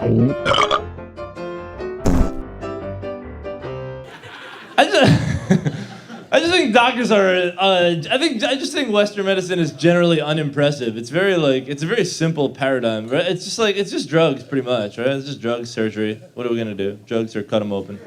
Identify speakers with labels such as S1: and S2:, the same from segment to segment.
S1: I just, I just think doctors are. I just think Western medicine is generally unimpressive. It's it's a very simple paradigm. Right? It's just drugs, pretty much, right? It's just drugs, surgery. What are we gonna do? Drugs or cut them open.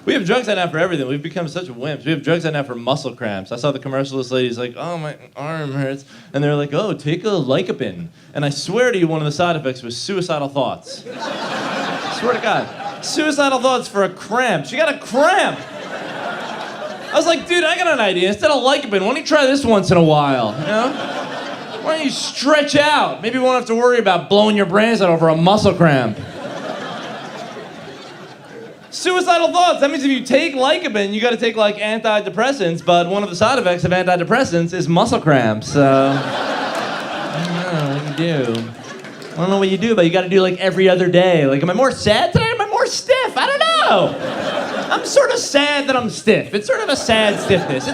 S1: We have drugs out now for everything. We've become such wimps. We have drugs out now for muscle cramps. I saw the commercial. This lady's like, "Oh, my arm hurts," and they're like, "Oh, take a lycopene." And I swear to you, one of the side effects was suicidal thoughts. I swear to God, suicidal thoughts for a cramp. She got a cramp. I was like, dude, I got an idea. Instead of lycopene, why don't you try this once in a while? You know? Why don't you stretch out? Maybe you won't have to worry about blowing your brains out over a muscle cramp. Suicidal thoughts. That means if you take lycopene, you got to take like antidepressants, but one of the side effects of antidepressants is muscle cramps. So I don't know what you do. I don't know what you do, but you got to do like every other day. Like, am I more sad today? Am I more stiff? I don't know. I'm sort of sad that I'm stiff. It's sort of a sad stiffness.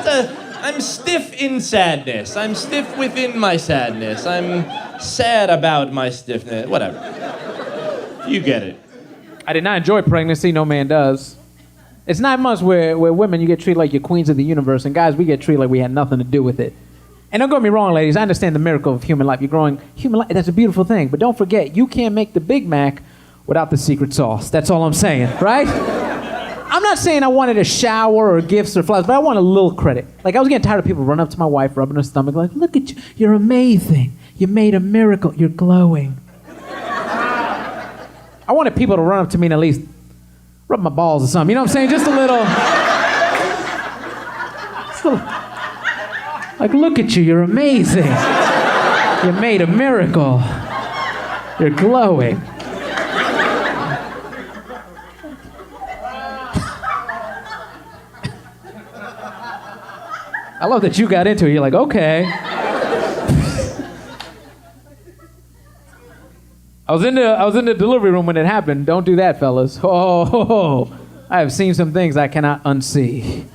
S1: I'm stiff in sadness. I'm stiff within my sadness. I'm sad about my stiffness. Whatever. You get it.
S2: I did not enjoy pregnancy. No man does. It's 9 months where women, you get treated like you're queens of the universe, and guys, we get treated like we had nothing to do with it. And don't get me wrong, ladies, I understand the miracle of human life. You're growing human life, that's a beautiful thing. But don't forget, you can't make the Big Mac without the secret sauce. That's all I'm saying, right? I'm not saying I wanted a shower or gifts or flowers, but I want a little credit. Like, I was getting tired of people running up to my wife, rubbing her stomach, like, look at you, you're amazing. You made a miracle, you're glowing. I wanted people to run up to me and at least rub my balls or something. You know what I'm saying? Just a little. Like, look at you, you're amazing. You made a miracle. You're glowing. I love that you got into it. You're like, okay. I was in the delivery room when it happened. Don't do that, fellas. Oh, I have seen some things I cannot unsee.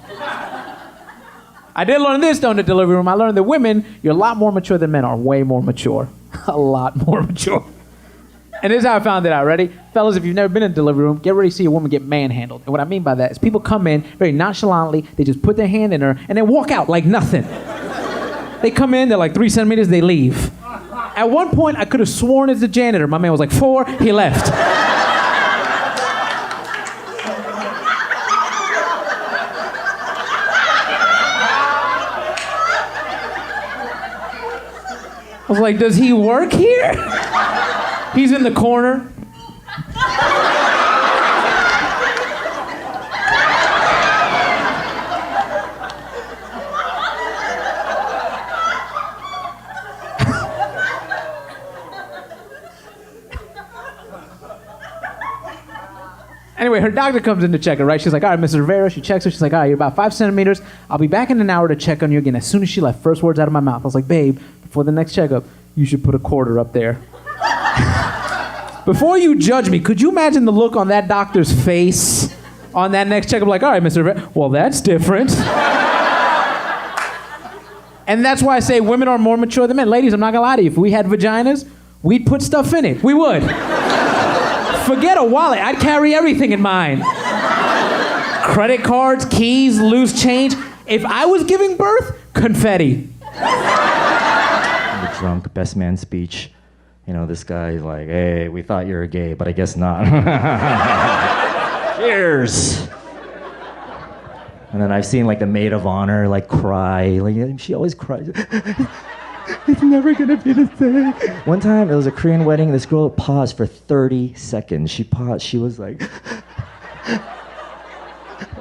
S2: I did learn this, though, in the delivery room. I learned that women, you're a lot more mature than men are. Way more mature. A lot more mature. And this is how I found it out. Ready? Fellas, if you've never been in a delivery room, get ready to see a woman get manhandled. And what I mean by that is people come in very nonchalantly, they just put their hand in her, and then walk out like nothing. They come in, they're like 3 centimeters, they leave. At one point, I could have sworn it's the janitor. My man was like 4, he left. I was like, does he work here? He's in the corner. Anyway, her doctor comes in to check her, right? She's like, all right, Mrs. Rivera. She checks her. She's like, all right, you're about 5 centimeters. I'll be back in an hour to check on you again. As soon as she left, first words out of my mouth, I was like, babe, before the next checkup, you should put a quarter up there. Before you judge me, could you imagine the look on that doctor's face on that next checkup? Like, all right, Mr. Rivera, well, that's different. And that's why I say women are more mature than men. Ladies, I'm not gonna lie to you. If we had vaginas, we'd put stuff in it. We would. Forget a wallet. I'd carry everything in mine. Credit cards, keys, loose change. If I was giving birth, confetti.
S3: The drunk best man speech. You know, this guy's like, hey, we thought you were gay, but I guess not. Cheers. And then I've seen like the maid of honor like cry. Like she always cries. It's never gonna be the same. One time, it was a Korean wedding. This girl paused for 30 seconds. She paused. She was like,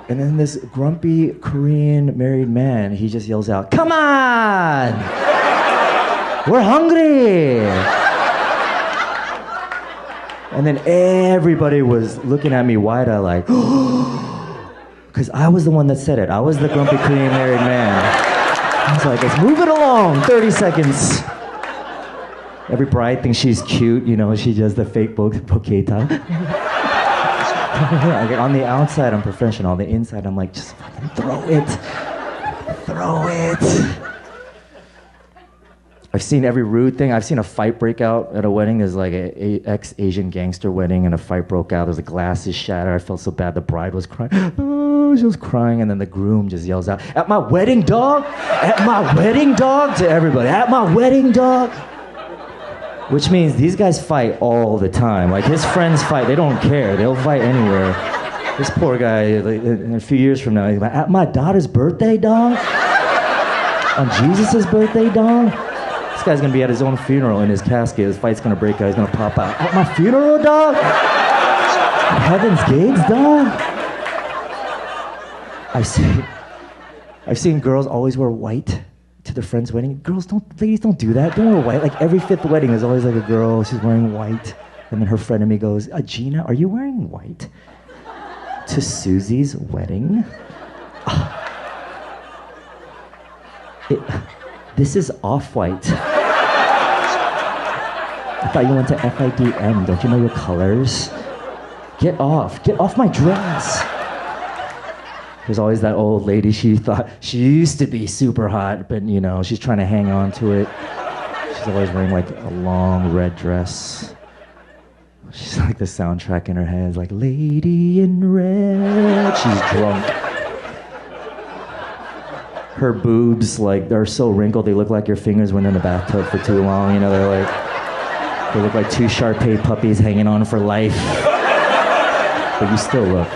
S3: and then this grumpy Korean married man, he just yells out, "Come on, we're hungry." And then everybody was looking at me wide-eyed, like, because I was the one that said it. I was the grumpy Korean married man. I was like, let's move it along, 30 seconds. Every bride thinks she's cute, you know, she does the fake bouquet top. On the outside, I'm professional. On the inside, I'm like, just fucking throw it. Throw it. I've seen every rude thing. I've seen a fight break out at a wedding. There's like a ex-Asian gangster wedding, and a fight broke out. There's the glasses shattered. I felt so bad. The bride was crying. Oh, she was crying, and then the groom just yells out, "At my wedding, dog! At my wedding, dog!" to everybody. At my wedding, dog! Which means these guys fight all the time. Like, his friends fight. They don't care. They'll fight anywhere. This poor guy, like, in a few years from now, he's like, "At my daughter's birthday, dog? On Jesus' birthday, dog?" This guy's gonna be at his own funeral in his casket. His fight's gonna break out. He's gonna pop out. "At my funeral, dog? Heaven's Gates, dog?" I've seen girls always wear white to their friend's wedding. Ladies don't do that. Don't wear white. Like, every fifth wedding, there's always like a girl, she's wearing white. And then her friend and me goes, "Gina, are you wearing white to Susie's wedding?" This is off-white. I thought you went to FIDM. Don't you know your colors? Get off my dress. There's always that old lady, she thought she used to be super hot, but you know, she's trying to hang on to it. She's always wearing like a long red dress. She's like the soundtrack in her head, it's like "Lady in Red." She's drunk. Her boobs, like, they're so wrinkled, they look like your fingers went in the bathtub for too long. You know, they look like two Shar-Pei puppies hanging on for life. But you still look.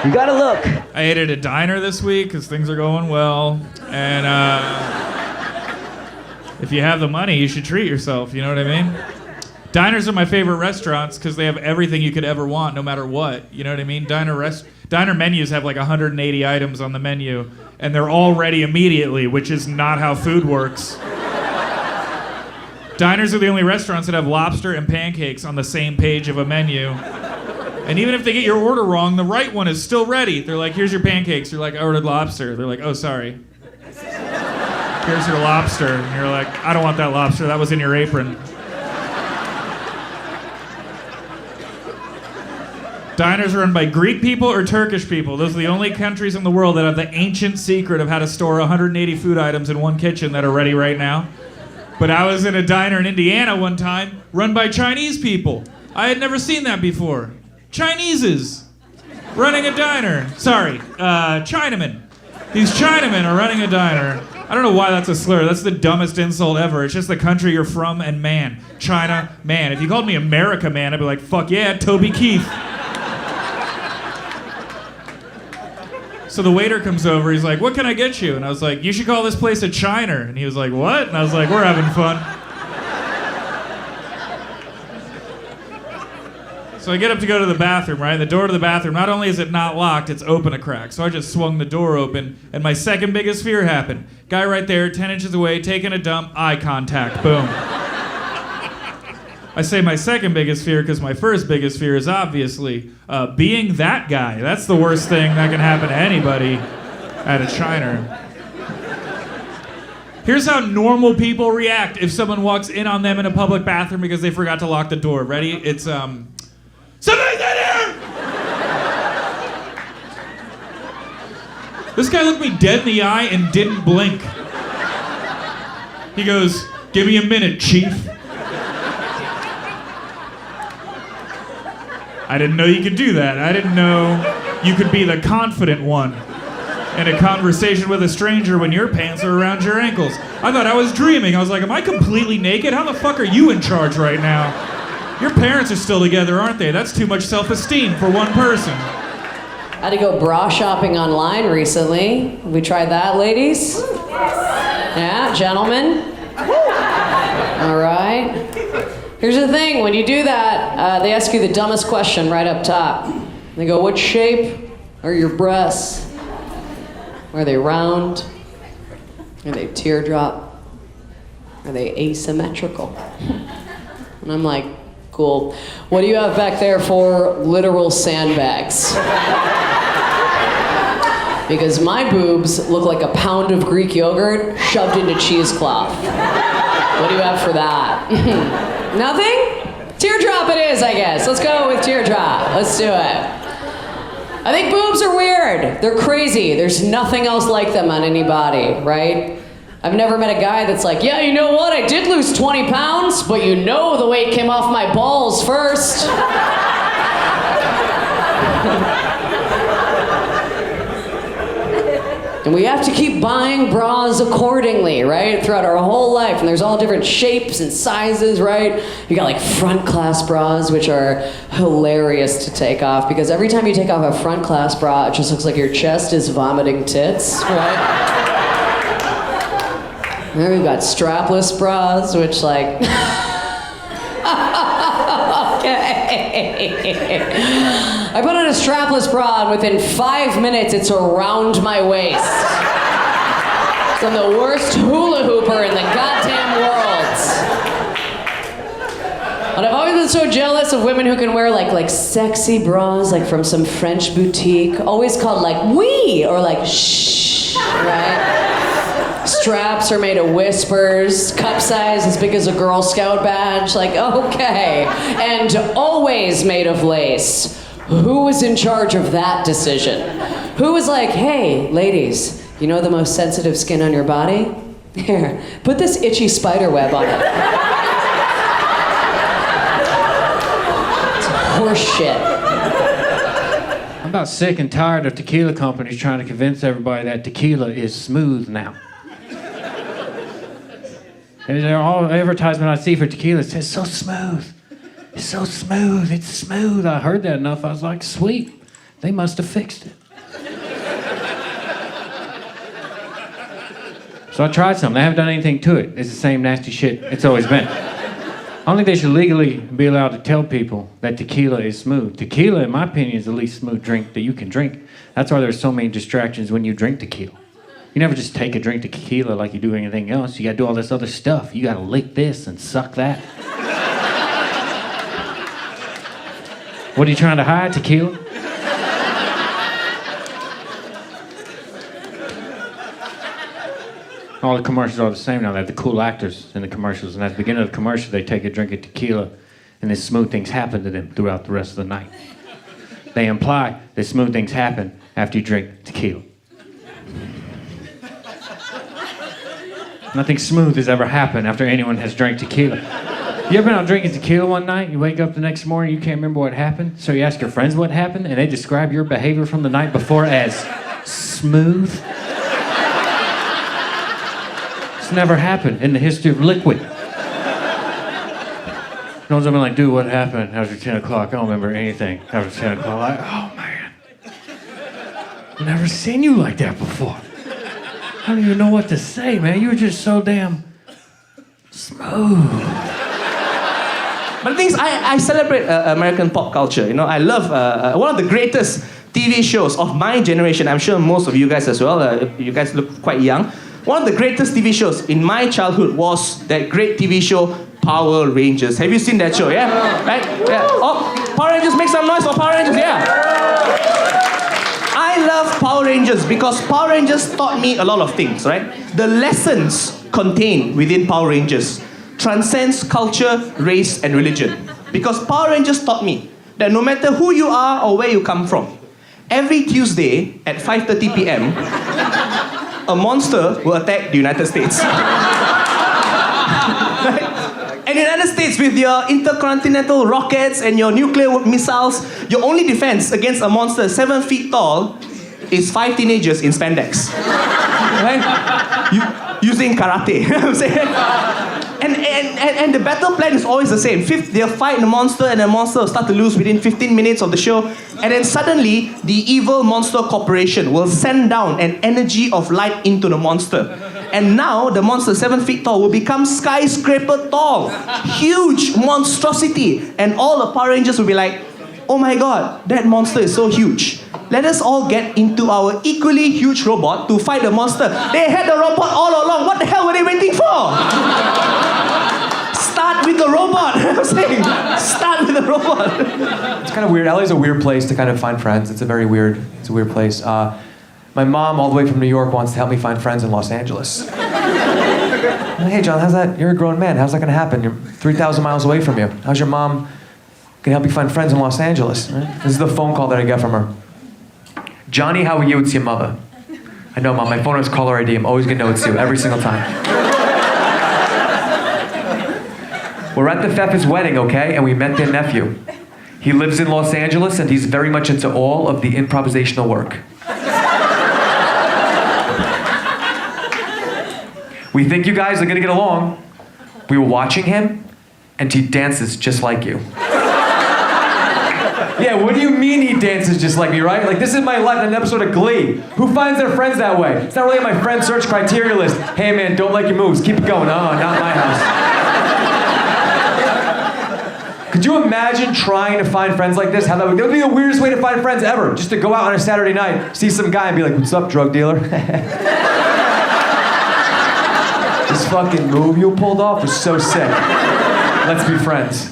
S3: You gotta look.
S4: I ate at a diner this week because things are going well. And if you have the money, you should treat yourself, you know what I mean? Diners are my favorite restaurants because they have everything you could ever want, no matter what. You know what I mean? Diner menus have like 180 items on the menu, and they're all ready immediately, which is not how food works. Diners are the only restaurants that have lobster and pancakes on the same page of a menu. And even if they get your order wrong, the right one is still ready. They're like, "Here's your pancakes." You're like, "I ordered lobster." They're like, "Oh, sorry. Here's your lobster." And you're like, "I don't want that lobster. That was in your apron." Diners are run by Greek people or Turkish people. Those are the only countries in the world that have the ancient secret of how to store 180 food items in one kitchen that are ready right now. But I was in a diner in Indiana one time, run by Chinese people. I had never seen that before. Chineses running a diner. Sorry, Chinamen. These Chinamen are running a diner. I don't know why that's a slur. That's the dumbest insult ever. It's just the country you're from and man. China, man. If you called me America, man, I'd be like, "Fuck yeah, Toby Keith." So the waiter comes over, he's like, "What can I get you?" And I was like, "You should call this place a Chiner." And he was like, "What?" And I was like, "We're having fun." So I get up to go to the bathroom, right? The door to the bathroom, not only is it not locked, it's open a crack. So I just swung the door open, and my second biggest fear happened. Guy right there, 10 inches away, taking a dump, eye contact, boom. I say my second biggest fear because my first biggest fear is obviously being that guy. That's the worst thing that can happen to anybody at a Chiner. Here's how normal people react if someone walks in on them in a public bathroom because they forgot to lock the door. Ready? It's, "Somebody's in here!" This guy looked me dead in the eye and didn't blink. He goes, "Give me a minute, Chief." I didn't know you could do that. I didn't know you could be the confident one in a conversation with a stranger when your pants are around your ankles. I thought I was dreaming. I was like, "Am I completely naked? How the fuck are you in charge right now? Your parents are still together, aren't they? That's too much self-esteem for one person."
S5: I had to go bra shopping online recently. We tried that, ladies? Yeah, gentlemen? All right. Here's the thing, when you do that, they ask you the dumbest question right up top. They go, "What shape are your breasts? Are they round? Are they teardrop? Are they asymmetrical?" And I'm like, "Cool. What do you have back there for literal sandbags?" Because my boobs look like a pound of Greek yogurt shoved into cheesecloth. What do you have for that? Nothing? Teardrop it is, I guess. Let's go with teardrop. Let's do it. I think boobs are weird. They're crazy. There's nothing else like them on any body, right? I've never met a guy that's like, yeah, you know what? I did lose 20 pounds, but you know the weight came off my balls first. And we have to keep buying bras accordingly, right? Throughout our whole life. And there's all different shapes and sizes, right? You got like front class bras, which are hilarious to take off because every time you take off a front class bra, it just looks like your chest is vomiting tits, right? Then we've got strapless bras, which like... Okay. I put on a strapless bra and within 5 minutes it's around my waist. So I'm the worst hula hooper in the goddamn world. And I've always been so jealous of women who can wear like sexy bras like from some French boutique, always called like oui or like shh, right? Straps are made of whispers, cup size as big as a Girl Scout badge, like, okay. And always made of lace. Who was in charge of that decision? Who was like, hey, ladies, you know the most sensitive skin on your body? Here, put this itchy spider web on it. It's horse shit.
S2: I'm about sick and tired of tequila companies trying to convince everybody that tequila is smooth now. All advertisement I see for tequila says, so smooth. It's so smooth. It's smooth. I heard that enough. I was like, sweet. They must have fixed it. So I tried some. They haven't done anything to it. It's the same nasty shit it's always been. I don't think they should legally be allowed to tell people that tequila is smooth. Tequila, in my opinion, is the least smooth drink that you can drink. That's why there's so many distractions when you drink tequila. You never just take a drink of tequila like you do anything else. You gotta do all this other stuff. You gotta lick this and suck that. What are you trying to hide, tequila? All the commercials are the same now. They have the cool actors in the commercials. And at the beginning of the commercial, they take a drink of tequila and then smooth things happen to them throughout the rest of the night. They imply that smooth things happen after you drink tequila. Nothing smooth has ever happened after anyone has drank tequila. You ever been out drinking tequila one night, you wake up the next morning, you can't remember what happened, so you ask your friends what happened, and they describe your behavior from the night before as smooth? It's never happened in the history of liquid. No one's ever been like, dude, what happened after 10 o'clock? I don't remember anything after 10 o'clock. Like, oh man, I've never seen you like that before. I don't even know what to say, man. You were just so damn smooth.
S6: But the thing is, I celebrate American pop culture. You know, I love one of the greatest TV shows of my generation. I'm sure most of you guys as well. You guys look quite young. One of the greatest TV shows in my childhood was that great TV show, Power Rangers. Have you seen that show? Yeah? Right? Yeah. Oh, Power Rangers, make some noise for Power Rangers, yeah. I love Power Rangers because Power Rangers taught me a lot of things, right? The lessons contained within Power Rangers transcends culture, race, and religion. Because Power Rangers taught me that no matter who you are or where you come from, every Tuesday at 5:30 p.m., a monster will attack the United States. Right? And the United States, with your intercontinental rockets and your nuclear missiles, your only defense against a monster 7 feet tall is 5 teenagers in spandex. Right? Using karate. You know what I'm saying? And the battle plan is always the same. They'll fight the monster, and the monster will start to lose within 15 minutes of the show. And then suddenly, the evil monster corporation will send down an energy of light into the monster. And now, the monster 7 feet tall will become skyscraper tall. Huge monstrosity. And all the Power Rangers will be like, oh my god, that monster is so huge. Let us all get into our equally huge robot to fight the monster. They had the robot all along. What the hell were they waiting for? Start with the robot. I'm saying, start with the robot.
S7: It's kind of weird. LA's a weird place to kind of find friends. It's a weird place. My mom, all the way from New York, wants to help me find friends in Los Angeles. I'm like, hey, John, how's that? You're a grown man. How's that going to happen? You're 3,000 miles away from you. How's your mom going to help you find friends in Los Angeles? Right? This is the phone call that I get from her. Johnny, how are you? It's your mother. I know, Mom. My phone has caller ID. I'm always gonna know it's you every single time. We're at the Pfeff's wedding, okay? And we met their nephew. He lives in Los Angeles, and he's very much into all of the improvisational work. We think you guys are gonna get along. We were watching him, and he dances just like you. Yeah, what do you mean he dances just like me, right? Like, this is my life in an episode of Glee. Who finds their friends that way? It's not really on my friend search criteria list. Hey, man, don't like your moves. Keep it going. Oh, not my house. Could you imagine trying to find friends like this? How that would be the weirdest way to find friends ever. Just to go out on a Saturday night, see some guy and be like, what's up, drug dealer? This fucking move you pulled off was so sick. Let's be friends.